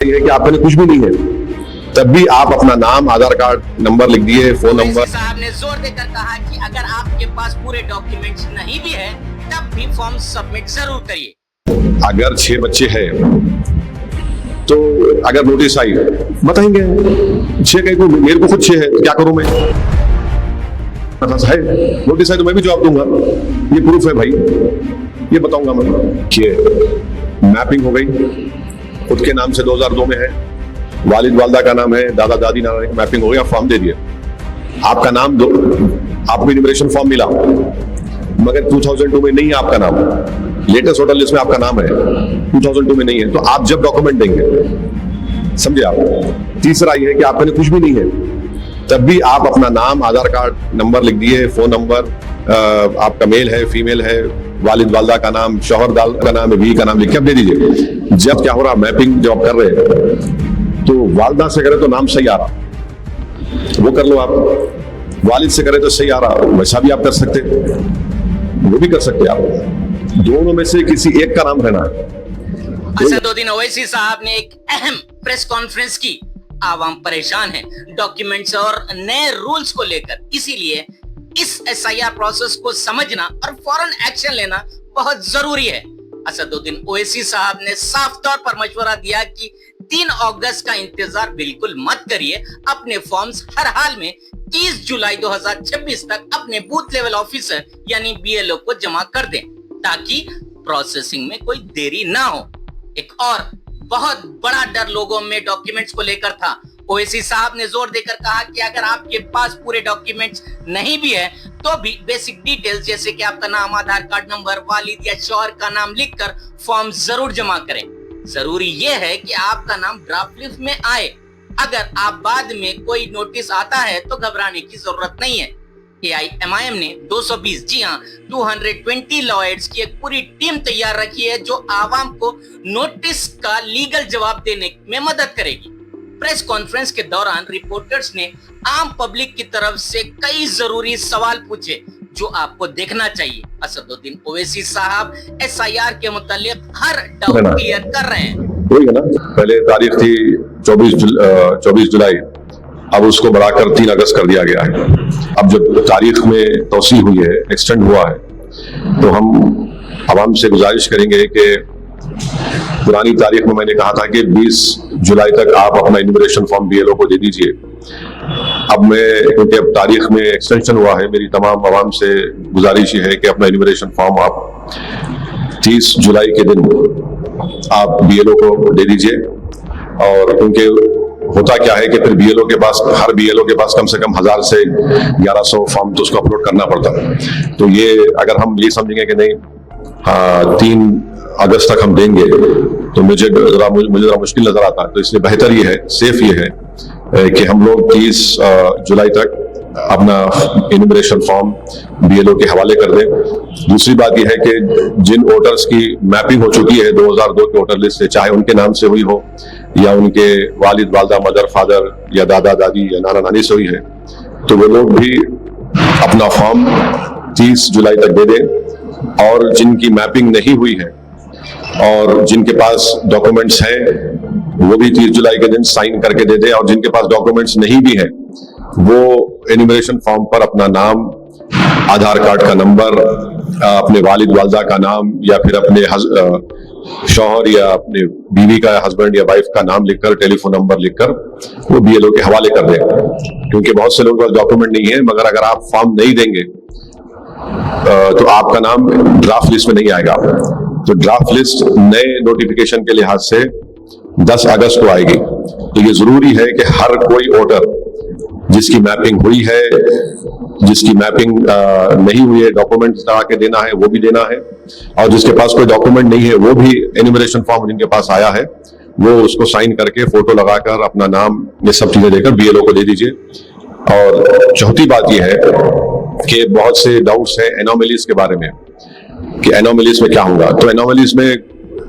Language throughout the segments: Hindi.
ये है कि आपके कुछ भी नहीं है, तब भी आप अपना नाम, आधार कार्ड नंबर लिख दिए, फोन नंबर। साहब ने जोर देकर कहा कि अगर आपके पास पूरे डॉक्यूमेंट्स नहीं भी है तब भी फॉर्म सबमिट जरूर करिए। अगर 6 बच्चे हैं तो अगर नोटिस आई बताएंगे 6 कहीं को, मेरे को खुद 6 है तो क्या करूं मैं? है नोटिस आई तो मैं भी जवाब दूंगा, ये प्रूफ है भाई, ये बताऊंगा मैं कि मैपिंग हो गई, खुद के नाम से 2002 में है, वालिद वालदा का नाम है, दादा दादी नाम है, मैपिंग हो गया, फॉर्म दे दिए, आपका नाम दो, आपको इनविटेशन फॉर्म मिला, मगर 2002 में नहीं है आपका नाम, लेटेस्ट वोटर लिस्ट में आपका नाम है, 2002 में नहीं है, तो आप जब डॉक्यूमेंट देंगे, समझे आप? तीसरा ये है कि आपके कुछ भी नहीं है, तब भी आप अपना नाम, आधार कार्ड नंबर लिख दिए, फोन नंबर, आपका मेल है, फीमेल है, वालिद वालदा का नाम, शौहर दाल का नाम है, वी का नाम लिख के आप दे दीजिए। जब क्या हो रहा, मैपिंग जब आप कर रहे हैं तो वालदा से करें तो नाम सही आ रहा, वो कर लो आप, वालिद से करें तो सही आ रहा, वैसा भी आप कर सकते, वो भी कर सकते आप, दोनों में से किसी एक का नाम रहना है। असदुद्दीन ओवैसी साहब ने एक अहम प्रेस कॉन्फ्रेंस की। आवाम परेशान है डॉक्यूमेंट्स और नए रूल्स को लेकर, इसीलिए इस एसआईआर प्रोसेस को समझना और फौरन एक्शन लेना बहुत जरूरी है। असदुद्दीन ओवैसी साहब ने साफ तौर पर मशवरा दिया कि 3 अगस्त का इंतजार बिल्कुल मत करिए, अपने फॉर्म्स हर हाल में 30 जुलाई 2026 तक अपने बूथ लेवल ऑफिसर यानी बीएलओ को जमा कर दें, ताकि प्रोसेसिंग में कोई देरी ना हो। एक और बहुत बड़ा डर लोगों में डॉक्यूमेंट्स को लेकर था। ओवैसी साहब ने जोर देकर कहा कि अगर आपके पास पूरे डॉक्यूमेंट्स नहीं भी है तो भी बेसिक डिटेल्स जैसे कि आपका नाम, आधार कार्ड नंबर, वालिद या शौहर का नाम लिखकर फॉर्म जरूर जमा करें। जरूरी यह है कि आपका नाम ड्राफ्ट लिस्ट में आए। अगर आप बाद में कोई नोटिस आता है तो घबराने की जरूरत नहीं है। AIMIM ने 220 जी हाँ 220 लॉयर्स की एक पूरी टीम तैयार रखी है जो आवाम को नोटिस का लीगल जवाब देने में मदद करेगी। प्रेस कॉन्फ्रेंस के दौरान रिपोर्टर्स ने आम पब्लिक की तरफ से कई जरूरी सवाल पूछे जो आपको देखना चाहिए। असदुद्दीन ओवैसी साहब एसआईआर के मुतालिक हर डाउट क्लियर कर रहे हैं। वही है ना, पहले तारीख थी 24 जुलाई, अब उसको बढ़ाकर 3 अगस्त कर दिया गया है। अब जब तारीख में तोसी हुई है, एक्सटेंड हुआ है, तो हम आवाम से गुजारिश करेंगे कि पुरानी तारीख में मैंने कहा था कि 20 जुलाई तक आप अपना इन्विटेशन फॉर्म बीएलओ को दे दीजिए। अब मैं, क्योंकि अब तारीख में एक्सटेंशन हुआ है, मेरी तमाम आवाम से गुजारिश है कि अपना इन्विटेशन फॉर्म आप 30 जुलाई के दिन आप बीएलओ को दे दीजिए। और क्योंकि होता क्या है कि फिर बीएलओ के पास, हर बीएलओ के पास कम से कम 1000 से 1100 फॉर्म तो उसको अपलोड करना पड़ता है। तो ये अगर हम ये समझेंगे कि नहीं 3 अगस्त तक हम देंगे तो मुझे जरा मुश्किल नजर आता है। तो इसलिए बेहतर ये है, सेफ ये है कि हम लोग 30 जुलाई तक अपना इन्विटेशन फॉर्म बीएलओ के हवाले कर दें। दूसरी बात यह है कि जिन वोटर्स की मैपिंग हो चुकी है 2002 के वोटर लिस्ट से, चाहे उनके नाम से हुई हो या उनके वालिद वालदा, मदर फादर या दादा दादी या नाना नानी से हुई है, तो वो लोग भी अपना फॉर्म 30 जुलाई तक दे दें। और जिनकी मैपिंग नहीं हुई है और जिनके पास डॉक्यूमेंट्स हैं वो भी 30 जुलाई के दिन साइन करके दे दें। और जिनके पास डॉक्यूमेंट्स नहीं भी है वो इन्विटेशन फॉर्म पर अपना नाम, आधार कार्ड का नंबर, अपने वालिद वालदा का नाम या फिर अपने शौहर या अपने बीवी का, हस्बैंड या वाइफ का नाम लिखकर, टेलीफोन नंबर लिखकर वो बीएलओ के हवाले कर दें। क्योंकि बहुत से लोगों के पास डॉक्यूमेंट नहीं है, मगर अगर आप फॉर्म नहीं देंगे तो आपका नाम ड्राफ्ट लिस्ट में नहीं आएगा। तो ड्राफ्ट लिस्ट नए नोटिफिकेशन के लिहाज से 10 अगस्त को आएगी। तो ये जरूरी है कि हर कोई वोटर जिसकी मैपिंग हुई है, जिसकी मैपिंग नहीं हुई है, डॉक्यूमेंट लगा के देना है वो भी देना है, और जिसके पास कोई डॉक्यूमेंट नहीं है वो भी इन्विटेशन फॉर्म जिनके पास आया है वो उसको साइन करके, फोटो लगाकर, अपना नाम, ये सब चीजें देकर बीएलओ को दे दीजिए। और चौथी बात यह है कि बहुत से डाउट्स हैं एनोमलीज के बारे में कि एनोमलीज में क्या होगा। तो एनोमलीज में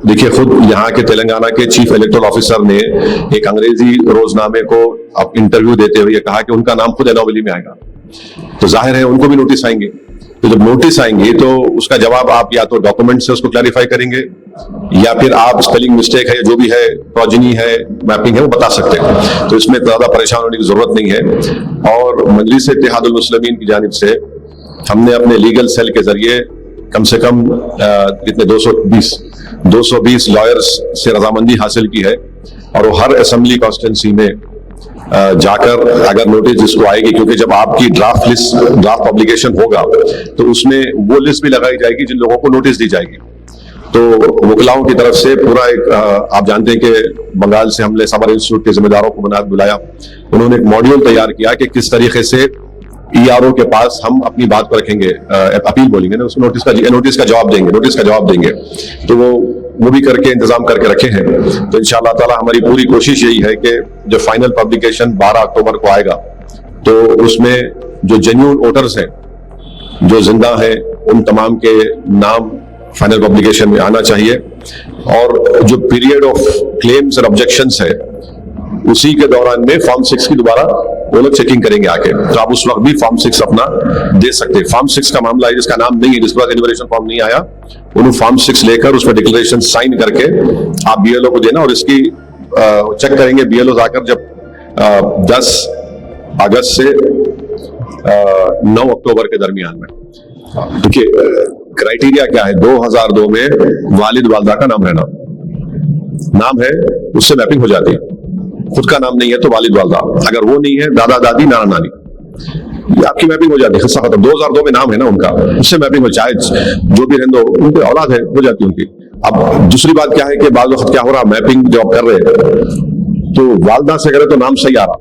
देखिए, खुद यहाँ के तेलंगाना के चीफ इलेक्टोरल ऑफिसर ने एक अंग्रेजी रोजनामे को अब इंटरव्यू देते हुए कहा कि उनका नाम खुद एनोमली में आएगा। तो जाहिर है उनको भी नोटिस आएंगे। तो जब नोटिस आएंगे तो उसका जवाब आप या तो डॉक्यूमेंट से उसको क्लैरिफाई करेंगे, या फिर आप स्पेलिंग मिस्टेक है, जो भी है, प्रोजनी है, मैपिंग है, वो बता सकते हैं। तो इसमें ज्यादा परेशान होने की जरूरत नहीं है। और मजलिस इत्तेहादुल मुस्लिमीन की जानिब से हमने अपने लीगल सेल के जरिए कम से कम कितने 220 लॉयर्स से रजामंदी हासिल की है, और वो हर असेंबली कॉन्स्टिट्यूंसी में जाकर अगर नोटिस जिसको आएगी, क्योंकि जब आपकी ड्राफ्ट पब्लिकेशन होगा तो उसमें वो लिस्ट भी लगाई जाएगी जिन लोगों को नोटिस दी जाएगी। तो वकलाओं की तरफ से पूरा एक आप जानते हैं कि बंगाल से हमने समर इंस्टीट्यूट के जिम्मेदारों को बुलाया, उन्होंने एक मॉड्यूल तैयार किया कि किस तरीके से ईआरओ के पास हम अपनी बात को रखेंगे, अपील बोलेंगे ना, उसको नोटिस का जवाब देंगे। तो वो भी करके इंतजाम करके रखे हैं। तो इंशाअल्लाह ताला हमारी पूरी कोशिश यही है कि जो फाइनल पब्लिकेशन 12 अक्टूबर को आएगा तो उसमें जो जेन्युइन वोटर्स हैं, जो जिंदा हैं, उन तमाम के नाम फाइनल पब्लिकेशन में आना चाहिए। और जो पीरियड ऑफ क्लेम्स और ऑब्जेक्शंस है उसी के दौरान में फॉर्म 6 की दोबारा वो लोग चेकिंग करेंगे आके, तो आप उस वक्त भी फॉर्म 6 अपना दे सकते हैं। फॉर्म 6 का मामला है जिसका नाम नहीं है, जिसके पास एन्यूमरेशन फॉर्म नहीं आया, उन्होंने फॉर्म 6 लेकर उसमें डिक्लेरेशन साइन करके आप बीएलओ को देना, और इसकी चेक करेंगे बीएलओ आकर जब 10 अगस्त से 9 अक्टूबर के दरमियान में। देखिए क्राइटेरिया क्या है, 2002 में वालिद वालदा का नाम रहना, नाम है उससे मैपिंग हो जाती है। खुद का नाम नहीं है तो वालिद वालदा, अगर वो नहीं है दादा दादी नाना नानी, ये आपकी मैपिंग हो जाती है, हिस्सा खत्म। 2002 में नाम है ना उनका, उससे मैपिंग हो, चाहे जो भी रहने दो, उनकी औलाद है, हो जाती है उनकी। अब दूसरी बात क्या है कि बाज़ वक्त क्या हो रहा, मैपिंग जो आप कर रहे हैं तो वालदा से करे तो नाम सही आ रहा,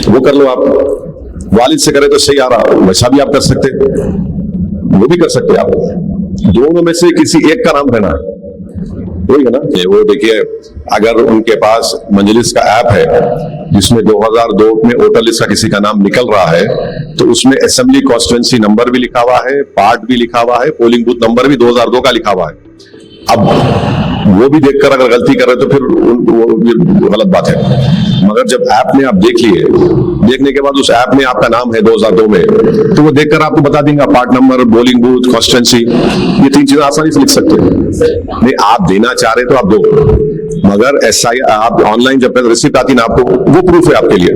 वो कर लो आप। वालिद से करे तो सही आ रहा, वैसा भी आप कर सकते, वो भी कर सकते आप। दोनों में से किसी एक का नाम रहना है, वही है ना। वो देखिए अगर उनके पास मजलिस का ऐप है जिसमें 2002 में वोटर लिस्ट का किसी का नाम निकल रहा है, तो उसमें असेंबली कॉन्स्टिट्यूएंसी नंबर भी लिखा हुआ है, पार्ट भी लिखा हुआ है, पोलिंग बूथ नंबर भी 2002 का लिखा हुआ है। अब वो भी देखकर अगर गलती कर रहे तो फिर वो गलत बात है। मगर जब ऐप में आप देख लिए, देखने के बाद उस ऐप में आपका नाम है 2002 में, तो वो देखकर आपको बता देंगे part number, polling booth, constituency, ये 3 चीजें आसानी से लिख सकते हैं। नहीं आप देना चाह रहे तो आप दो, मगर SI आप ऑनलाइन जब रिसिप्ट आती ना आपको, वो प्रूफ है आपके लिए।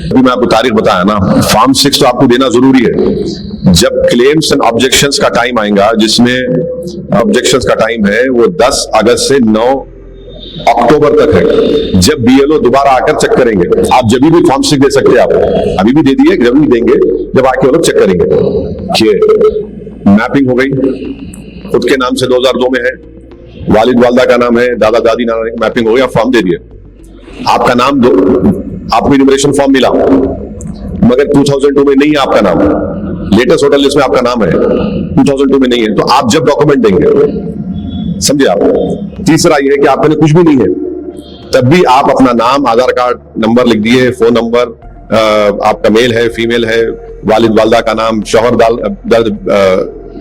अभी मैं आपको तारीख बताया ना, फॉर्म 6 तो आपको देना जरूरी है। जब क्लेम्स एंड ऑब्जेक्शंस का टाइम आएगा, जिसमें ऑब्जेक्शंस का टाइम है वो 10 अगस्त से 9 अक्टूबर तक है, जब बीएलओ दोबारा आकर चेक करेंगे। आप जब भी फॉर्म 6 दे सकते हैं, आप अभी भी दे दिए, जब भी देंगे, जब आके वो लोग चेक करेंगे कि मैपिंग हो गई, खुद के नाम से 2002 में है, वालिद वालदा का नाम है, दादा दादी नाना की मैपिंग हो गया, फॉर्म दे दिए, आपका नाम दो, आपको इन्यूमरेशन फॉर्म मिला, मगर 2002 में नहीं है आपका नाम, लेटेस्ट वोटर लिस्ट में आपका नाम है, 2002 में नहीं है, तो आप जब डॉक्यूमेंट देंगे, समझे आप। तीसरा यह है कि आपके कुछ भी नहीं है, तब भी आप अपना नाम, आधार कार्ड नंबर लिख दिए, फोन नंबर, आपका मेल है, फीमेल है, वालिद वालदा का नाम, शौहर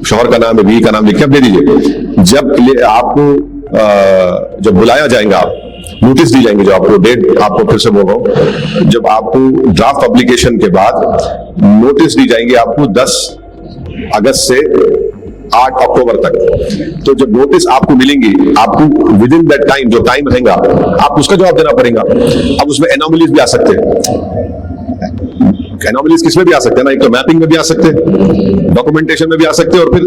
शौहर का नाम है, बीवी का नाम लिख के दे दीजिए। जब आपको जब बुलाया जाएगा, नोटिस दी जाएंगे, जो आपको डेट आपको फिर से बोल रहा हूं, जब आपको ड्राफ्ट पब्लिकेशन के बाद नोटिस दी जाएंगे आपको 10 अगस्त से 8 अक्टूबर तक। तो जब नोटिस आपको मिलेंगी, आपको विद इन दैट टाइम, जो टाइम रहेगा, आप उसका जवाब देना पड़ेगा। अब उसमें एनोमलीज भी आ सकते हैं, एनोमलीज किसमें भी आ सकते हैं ना, एक तो मैपिंग में भी आ सकते हैं, डॉक्यूमेंटेशन में भी आ सकते हैं, और फिर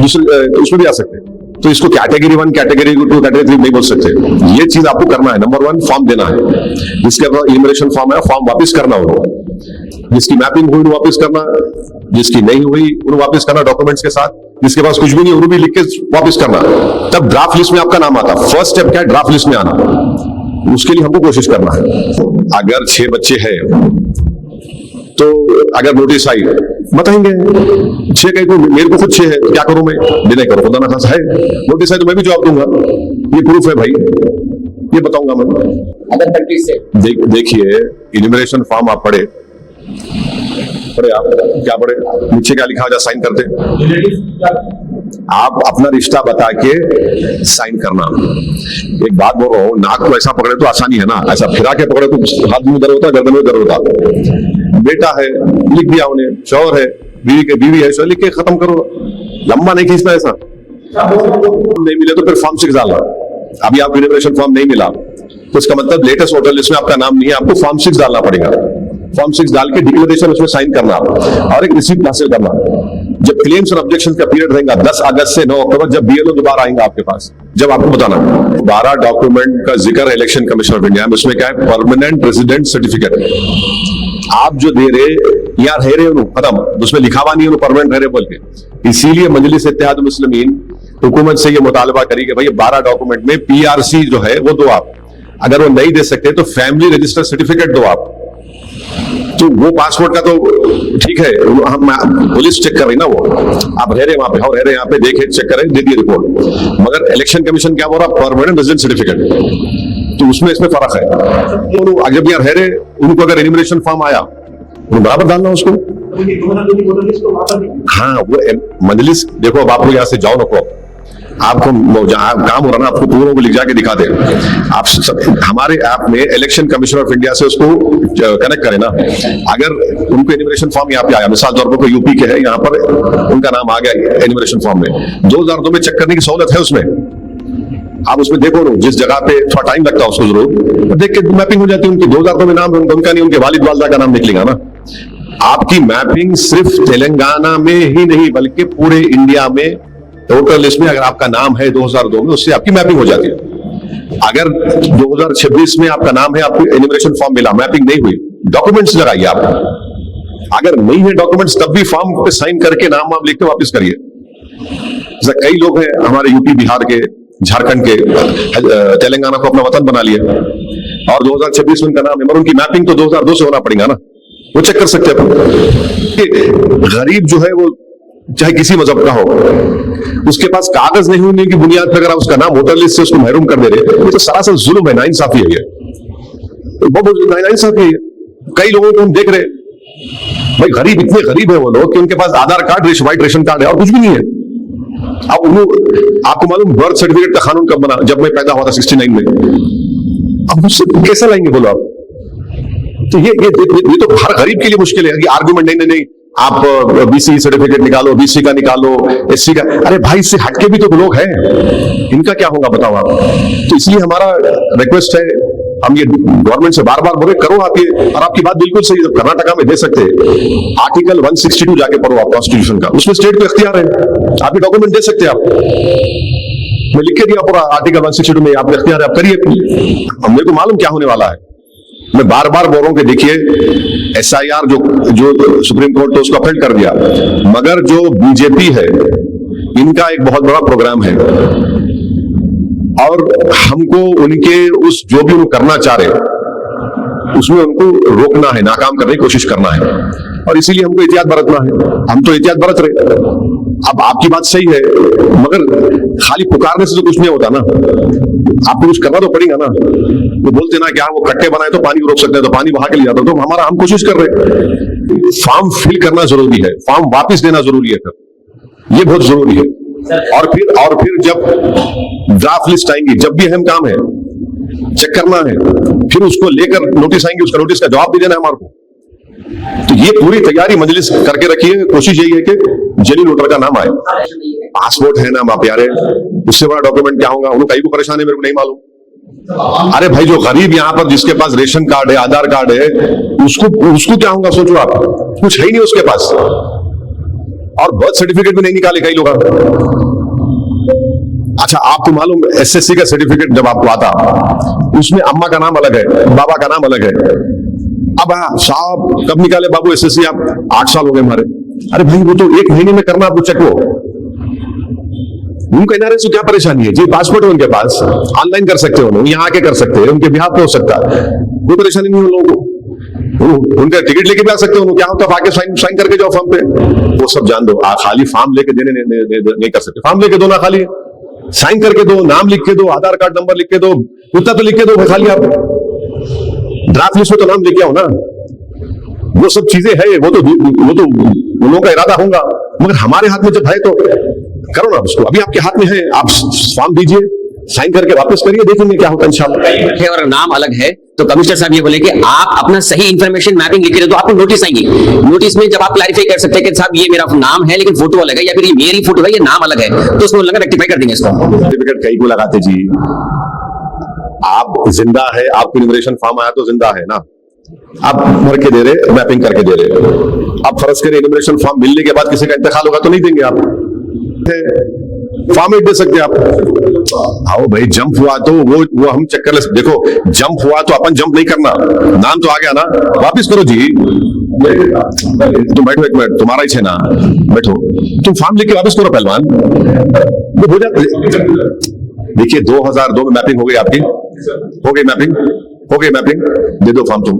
दूसरे उसमें भी आ सकते हैं। तो इसको कैटेगरी 1, कैटेगरी 2, कैटेगरी 3 नहीं बोल सकते। ये चीज आपको करना है। नंबर 1 फॉर्म देना है, जिसके बाद इन्यूमरेशन फॉर्म है, फॉर्म वापस करना होगा, जिसकी मैपिंग हुई वापस करना, जिसकी नहीं हुई उन्हें वापस करना डॉक्यूमेंट्स के साथ, जिसके पास कुछ भी नहीं उन्हें भी लिख के वापस करना। तब ड्राफ्ट लिस्ट में आपका नाम आता। फर्स्ट स्टेप क्या है, ड्राफ्ट लिस्ट में आना, उसके लिए हमको कोशिश करना है। अगर 6 बच्चे हैं तो अगर नोटिस आई बताएंगे, 6 कहीं को, मेरे को खुद 6 है, क्या करूं मैं, डिले करो, खुदा ना खास है, नोटिस आई तो मैं भी जवाब दूंगा, ये प्रूफ है भाई, ये बताऊंगा मैं। अदर कंट्री से देखिए इन्यूमरेशन फॉर्म आप पढ़े आप क्या पढ़े, नीचे क्या लिखा, जा साइन करते, आप अपना रिश्ता बता के साइन करना। एक बात बोल रहा हूं, नाक को ऐसा पकड़े तो आसानी है ना, ऐसा फिरा के पकड़े तो हाथ में दर्द होता है, गर्दन में दर्द होता है। बेटा है, लिख दिया उन्हें, शौहर है, बीवी है ऐसा लिख के खत्म करो, लंबा नहीं खींचना ऐसा। नहीं मिले तो फिर फॉर्म 6 डालना। अभी आपको इनविटेशन फॉर्म नहीं मिला तो इसका मतलब लेटेस्ट वोटर लिस्ट में आपका नाम नहीं है, आपको फॉर्म 6 डालना पड़ेगा। फॉर्म 6 डाल के डिक्लेरेशन उसमें साइन करना और एक रिसीप्ट हासिल करना। जब क्लेम्स और ऑब्जेक्शन का पीरियड रहेगा 10 अगस्त से 9 अक्टूबर, जब बीएलओ दोबारा आएंगे आपके पास, जब आपको बताना 12 डॉक्यूमेंट का जिक्र इलेक्शन कमीशन ऑफ इंडिया में, उसमें क्या है, परमानेंट रेजिडेंट सर्टिफिकेट आप जो दे रहे यार है रहे खत्म, उसमें लिखा हुआ नहीं परमानेंट है बोल के। इसीलिए मजलिस इत्तेहाद मुस्लिमीन हुकूमत से ये मुतालबा करी कि भाई 12 डॉक्यूमेंट में पीआरसी जो है वो दो आप, अगर वो नहीं दे सकते तो फैमिली रजिस्टर सर्टिफिकेट दो आप। तो वो पासपोर्ट का तो ठीक है, हम पुलिस चेक कर रही ना, वो आप रह रहे वहां पे और रह रहे यहाँ पे, देखे चेक करें, दे दिए रिपोर्ट, मगर इलेक्शन कमीशन क्या बोल रहा, परमानेंट रेजिडेंट सर्टिफिकेट। तो उसमें इसमें फर्क है। जब यहाँ रह रहे उनको अगर एनिमरेशन फॉर्म आया बराबर डालना उसको। हाँ वो मजलिस देखो, अब आप लोग यहाँ से जाओ नको, आपको काम हो रहा ना, आपको पूरों को लिख जाके दिखा दे। आप हमारे ऐप में इलेक्शन कमीशन ऑफ इंडिया से उसको कनेक्ट करें ना। अगर उनको एनिमरेशन फॉर्म यहाँ पे आया, मिसाल तौर पर कोई यूपी के है, यहाँ पर उनका नाम आ गया एनिमरेशन फॉर्म में, 2002 में चेक करने की सहूलत है उसमें। आप उसमें देखो ना, जिस जगह पे थोड़ा टाइम लगता है उसको जरूर देख के मैपिंग हो जाती है उनकी। 2002 में नाम उनका नहीं, उनके वालिद वालदा का नाम निकलेगा ना। आपकी मैपिंग सिर्फ तेलंगाना में ही नहीं बल्कि पूरे इंडिया में वोटर लिस्ट में अगर आपका नाम है 2002 में, उससे आपकी मैपिंग हो जाती है। अगर 2026 में आपका नाम है, आपको एनिमरेशन फॉर्म मिला, मैपिंग नहीं हुई, डॉक्यूमेंट्स लगाइए आप। अगर नहीं है डॉक्यूमेंट्स तब भी फॉर्म पे साइन करके नाम वाम लिख के वापस करिए। जैसे कई लोग हैं हमारे यूपी बिहार के, झारखंड के, तेलंगाना को अपना वतन बना लिया और 2026 में उनका नाम है, मगर उनकी मैपिंग तो 2002 से होना पड़ेगा ना, वो चेक कर सकते हैं। गरीब जो है वो चाहे किसी मजहब का हो, उसके पास कागज नहीं होने की बुनियाद पर अगर आप उसका नाम वोटर लिस्ट से उसको महरूम कर दे रहे, ये तो सरासर जुल्म है, नाइंसाफी है, ये बहुत नाइंसाफी है। कई लोगों को हम देख रहे भाई, गरीब इतने गरीब है वो लोग कि उनके पास आधार कार्ड, व्हाइट रेशन कार्ड है और कुछ भी नहीं है। अब आपको मालूम बर्थ सर्टिफिकेट का कानून कब बना, जब मैं पैदा हुआ था 69 में। अब उससे कैसे लाएंगे बोलो आप? तो ये तो हर गरीब के लिए मुश्किल है कि आर्गुमेंट नहीं आप बीसी सर्टिफिकेट निकालो, बीसी का निकालो, एससी का। अरे भाई इससे हटके भी तो लोग हैं, इनका क्या होगा बताओ आप? तो इसलिए हमारा रिक्वेस्ट है, हम ये गवर्नमेंट से बार बार बोले करो आप ये, और आपकी बात बिल्कुल सही है, कर्नाटका में दे सकते हैं। आर्टिकल 162 जाके पढ़ो आप कॉन्स्टिट्यूशन का, उसमें स्टेट को इख्तियार है, आप ये डॉक्यूमेंट दे सकते हैं। आप मैं लिख के दिया पूरा आर्टिकल 162 में, आप इख्तियार है, आप करिए। मेरे को मालूम क्या होने वाला है। मैं बार बार बोल रहा हूं कि देखिए एसआईआर जो सुप्रीम कोर्ट ने उसको अपील कर दिया, मगर जो बीजेपी है इनका एक बहुत बड़ा प्रोग्राम है और हमको उनके उस जो भी वो करना चाह रहे उसमें उनको रोकना है, नाकाम करने की कोशिश करना है, और इसीलिए हमको एहतियात बरतना है। हम तो एहतियात बरत रहे। अब आपकी बात सही है, मगर खाली पुकारने से तो कुछ नहीं होता ना, आपको कुछ करना तो पड़ेगा ना। वो बोलते ना क्या वो कट्टे बनाए तो पानी को रोक सकते हैं, तो पानी बहा के ले जाता, तो हमारा हम कोशिश कर रहे हैं। फॉर्म फिल करना जरूरी है, फॉर्म वापस देना जरूरी है, फिर ये बहुत जरूरी है। और फिर जब ड्राफ्ट लिस्ट आएंगी, जब भी अहम काम है चेक करना है, फिर उसको लेकर नोटिस आएंगे, उसका नोटिस का जवाब भी देना है हमारे को। तो ये पूरी तैयारी मजलिस करके रखिए। कोशिश यही है कि जेन्युइन वोटर का नाम आए। पासपोर्ट है ना आप यार, उससे बड़ा डॉक्यूमेंट क्या होगा? उनको कहीं को परेशान है, मेरे को नहीं मालूम। अरे भाई जो गरीब यहाँ पर जिसके पास रेशन कार्ड है, आधार कार्ड है, उसको क्या होगा सोचो आप, कुछ है ही नहीं उसके पास, और बर्थ सर्टिफिकेट भी नहीं निकाले कई लोग। अच्छा आपको मालूम एसएससी का सर्टिफिकेट जब आपको आता, उसमें अम्मा का नाम अलग है, बाबा का नाम अलग है। अब साहब कब निकाले बाबू एसएससी? आप 8 साल हो गए हमारे। अरे भाई वो तो 1 महीने में करना आपको चेक। वो उनको एनआरआई से क्या परेशानी है जी? पासपोर्ट है उनके पास, ऑनलाइन कर सकते हो, यहाँ आके कर सकते हैं, उनके बिहार पे हो सकता है, कोई परेशानी नहीं उन लोगों को। उनका टिकट लेके भी आ सकते हो, क्या होता है आके साइन करके जाओ फॉर्म पे, वो सब जान दो। खाली फॉर्म लेके देने नहीं कर सकते। फॉर्म लेके दो ना, खाली साइन करके दो, नाम लिख के दो, आधार कार्ड नंबर लिख के दो, उतना तो लिख के दो। खाली आप ड्राफ्ट लिस्ट में तो नाम लेके आओ ना। वो सब चीजें है, वो तो उन लोगों का इरादा होगा, मगर हमारे हाथ में जब है तो करो ना उसको। अभी आपके हाथ में है, आप फॉर्म दीजिए, साइन करके वापस करिए, देखेंगे क्या होता है इंशाल्लाह। और नाम अलग है तो कमिश्नर साहब ये बोले कि आप अपना सही इंफॉर्मेशन मैपिंग लिख रहे हो तो आपको नोटिस आएंगे। नोटिस में जब आप क्लैरिफाई कर सकते हैं कि साहब ये मेरा नाम है लेकिन फोटो अलग है, या फिर ये मेरी फोटो है ये नाम अलग है, तो उसमें लगा रेक्टिफाई कर देंगे इसको। सर्टिफिकेट कई को लगाते जी, आप जिंदा है, आपको इन्यूमरेशन फॉर्म आया तो जिंदा है ना, आप भर के दे रहे, मैपिंग करके दे रहे। आप फर्ज करें इन्यूमरेशन फॉर्म मिलने के बाद किसी का इंतकाल होगा तो नहीं देंगे आप, फॉर्मेट दे सकते हैं आप। आओ भाई, जंप हुआ तो वो हम चेक कर ले। देखो जंप हुआ तो अपन जंप नहीं करना, नाम तो आ गया ना, वापिस करो जी। तुम बैठो एक मिनट, तुम्हारा ही है ना, बैठो, तुम फॉर्म लेके वापस करो पहलवान, वो हो जाता। देखिए 2002 में मैपिंग हो गई आपकी, हो गई मैपिंग, हो गई मैपिंग, दे दो फॉर्म तुम,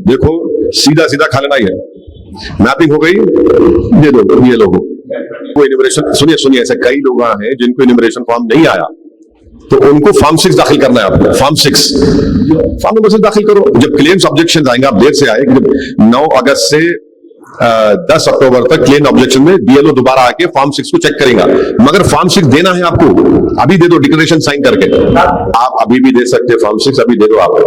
देखो सीधा सीधा खा लेना ही है, मैपिंग हो गई, दे दो, ये लोगो वो इन्यूमरेशन। सुनिए ऐसे कई लोग हैं जिनको इन्यूमरेशन फॉर्म नहीं आया, तो उनको फॉर्म 6 दाखिल करना है आपको, फॉर्म 6 फॉर्म नंबर 6 दाखिल करो। जब क्लेम्स ऑब्जेक्शन आएंगे, आप देर से आए, 9 अगस्त से 10 अक्टूबर तक क्लेम ऑब्जेक्शन में बीएलओ दोबारा आके फॉर्म 6 को चेक करेगा, मगर फॉर्म 6 देना है आपको, अभी दे दो डिक्लेरेशन साइन करके। आप अभी भी दे सकते फॉर्म 6, अभी दे दो आप,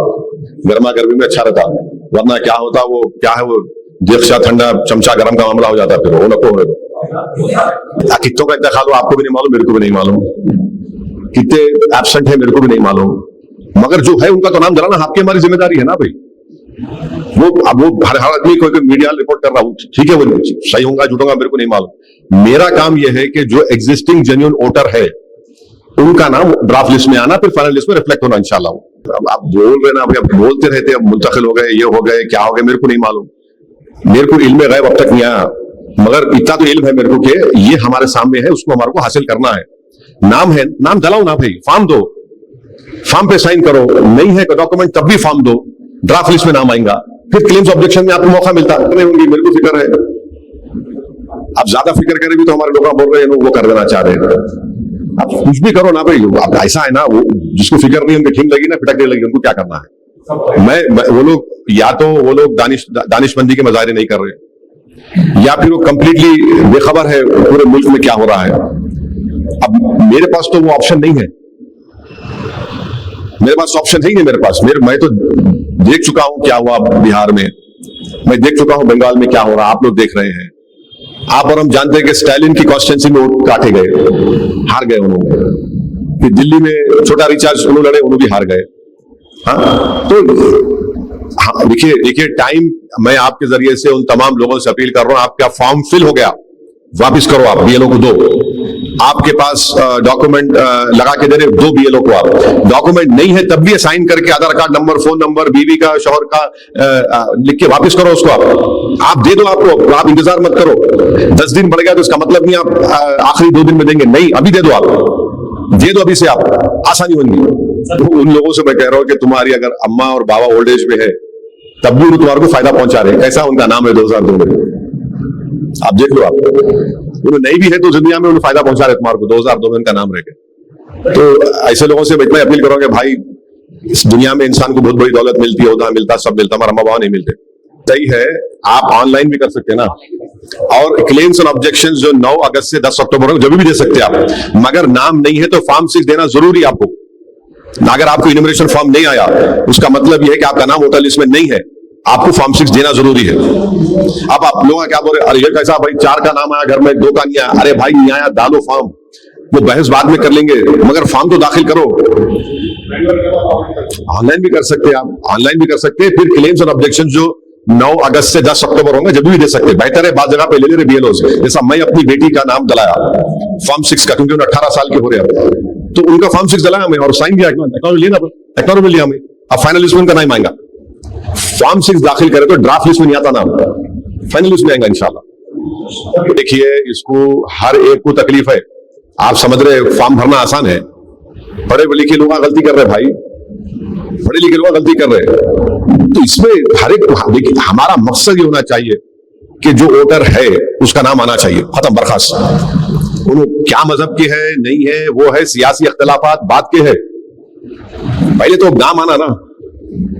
गर्मा गर्मी में अच्छा रहता, वरना क्या होता, वो क्या है, वो दीक्षा ठंडा चमचा गर्म का मामला हो जाता, फिर वो नको होने दो। कितनों का इंतकाल हो आपको भी नहीं मालूम, मेरे को भी नहीं मालूम, कितने एब्सेंट है मेरे को भी नहीं मालूम, मगर जो है उनका तो नाम जलाना आपकी हमारी जिम्मेदारी है ना भाई। वो हर आदमी कोई मीडिया रिपोर्ट कर रहा हूं, ठीक है, वो सही होगा झूठ होगा मेरे को नहीं मालूम। मेरा काम यह है कि जो एग्जिस्टिंग जेन्युइन वोटर है उनका नाम ड्राफ्ट लिस्ट में आना, फिर फाइनल लिस्ट में रिफ्लेक्ट होना इंशाल्लाह। अब आप बोल रहे ना, अब बोलते रहते, अब मुंतकिल हो गए, ये हो गए, क्या हो गए, मेरे को नहीं मालूम, मेरे को इल्म गैब अब तक नहीं आया, मगर इतना तो इल्म है मेरे को कि ये हमारे सामने है, उसको हमारे को हासिल करना है। नाम है, नाम जलाओ ना भाई, फॉर्म दो, फॉर्म पे साइन करो, नहीं है डॉक्यूमेंट तब भी फॉर्म दो, ड्राफ्ट लिस्ट में नाम आएगा, फिर क्लेम्स ऑब्जेक्शन में आपको मौका मिलता नहीं होंगी, मेरे को फिक्र है। आप ज्यादा फिक्र करें भी तो हमारे लोग बोल रहे हैं वो कर देना चाह रहे हैं, आप कुछ भी करो ना भाई। आप ऐसा है ना, वो जिसको फिक्र नहीं उनकी ठिंग लगी ना, फिटकने लगी, उनको क्या करना है। मैं वो लोग या तो वो लोग दानिशमंदी के मजाहरे नहीं कर रहे, या फिर वो कंप्लीटली बेखबर है पूरे मुल्क में क्या हो रहा है। अब मेरे पास तो वो ऑप्शन नहीं है, मेरे पास ऑप्शन नहीं है, मेरे पास मैं तो देख चुका हूं क्या हुआ बिहार में, मैं देख चुका हूं बंगाल में क्या हो रहा, आप लोग देख रहे हैं। आप और हम जानते हैं कि स्टालिन की कॉन्स्टिट्यूंसी में वोट काटे गए, हार गए उन्होंने, फिर दिल्ली में छोटा रिचार्ज उन्होंने लड़े, उन्होंने भी हार गए। हाँ तो हाँ, देखिए टाइम, मैं आपके जरिए से उन तमाम लोगों से अपील कर रहा हूं, आपका फॉर्म फिल हो गया, वापिस करो, आप बीएलओ को दो। आपके पास डॉक्यूमेंट लगा के दे रहे, दो बीएलओ को आप। डॉक्यूमेंट नहीं है तब भी साइन करके आधार कार्ड नंबर, फोन नंबर, बीवी का, शौहर का लिख के वापिस करो उसको, आप दे दो, आपको, आप इंतजार मत करो। 10 दिन बढ़ गया तो इसका मतलब नहीं आप आखिरी 2 दिन में देंगे, नहीं, अभी दे दो, आप दे दो अभी से, आप आसानी होगी। तो उन लोगों से मैं कह रहा हूं कि तुम्हारी अगर अम्मा और बाबा ओल्ड एज में है तब भी वो तुम्हारे को फायदा पहुंचा रहे हैं। कैसा उनका नाम है 2002 में, आप देख लो, आप उन्हें नहीं भी है तो दुनिया में उन्हें फायदा पहुंचा रहे तुम्हारे को, 2002 में उनका नाम रह गया। तो ऐसे लोगों से मैं अपील करूंगा भाई, इस दुनिया में इंसान को बहुत बड़ी दौलत मिलती है, होता मिलता, सब मिलता, हमारा अम्मा बाबा नहीं मिलते। सही है, आप ऑनलाइन भी कर सकते हैं ना, और क्लेम्स और ऑब्जेक्शंस जो 9 अगस्त से 10 अक्टूबर जब भी दे सकते हैं आप, मगर नाम नहीं है तो फॉर्म 6 देना जरूरी आपको। अगर आपको इन्यूमरेशन फॉर्म नहीं आया, उसका मतलब यह है कि आपका नाम वोटर लिस्ट में नहीं है, आपको फॉर्म 6 देना जरूरी है। अब आप लोग क्या बोल रहे, अरे ये कैसा भाई, 4 का नाम आया घर में, 2 का नहीं आया, अरे भाई नहीं आया, डालो फॉर्म, वो बहस बाद में कर लेंगे, मगर फॉर्म तो दाखिल करो। ऑनलाइन भी कर सकते हैं आप, ऑनलाइन भी कर सकते हैं। फिर क्लेम्स और ऑब्जेक्शन जो 9 अगस्त से 10 अक्टूबर होंगे जब भी दे सकते हैं, बेहतर है बाद जगह पे ले ले रहे बीएलओ से। जैसा मैं अपनी बेटी का नाम दलाया फॉर्म 6 का, क्योंकि उन्हें 18 साल के हो रहे हैं, तो उनका फॉर्म 6 दलाया मैं और साइन किया, अकाउंट में लिया मैं, अब फाइनल लिस्ट में उनका नाम आएगा। फॉर्म 6 दाखिल करे तो ड्राफ्ट लिस्ट में नहीं आता नाम, फाइनल लिस्ट में आएगा इंशाल्लाह। देखिए इसको हर एक को तकलीफ है, आप समझ रहे फॉर्म भरना आसान है, पढ़े लिखे लोग गलती कर रहे भाई, पढ़े लिखे लोग गलती कर रहे। तो इसमें हर एक, देखिए हमारा मकसद ये होना चाहिए कि जो वोटर है उसका नाम आना चाहिए, खत्म, बर्खास्त। उन्होंने क्या मजहब के है नहीं है, वो है सियासी अख्तिलाफात बात के है, पहले तो नाम आना ना।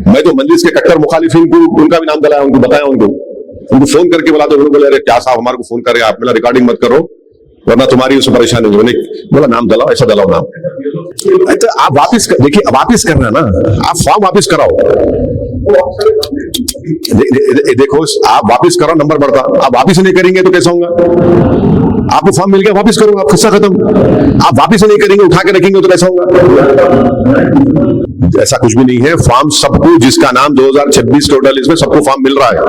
मैं तो मंजिल के कट्टर मुखालिफिन को उनका भी नाम दलाया, उनको बताया, उनको फोन करके बोला, तो उन्होंने बोला अरे क्या साहब हमारे को फोन कर रहे, आप मेरा रिकॉर्डिंग मत करो वरना तुम्हारी उसमें परेशानी होगी। बोला नाम दलाओ, ऐसा दलाओ नाम। तो आप वापिस देखिए, वापिस करना ना, आप फॉर्म वापिस कराओ। देखो, आप वापिस करो, नंबर बढ़ता। आप वापिस नहीं करेंगे तो कैसा होगा? आपको फॉर्म मिल गया, वापिस करो, आप किस्सा खत्म। आप वापिस नहीं करेंगे, उठा के रखेंगे तो कैसा होगा? ऐसा कुछ भी नहीं है। फॉर्म सबको, जिसका नाम 2026 टोटल, इसमें सबको फॉर्म मिल रहा है।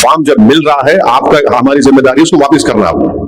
फॉर्म जब मिल रहा है, आपका, हमारी जिम्मेदारी उसको वापिस करना है।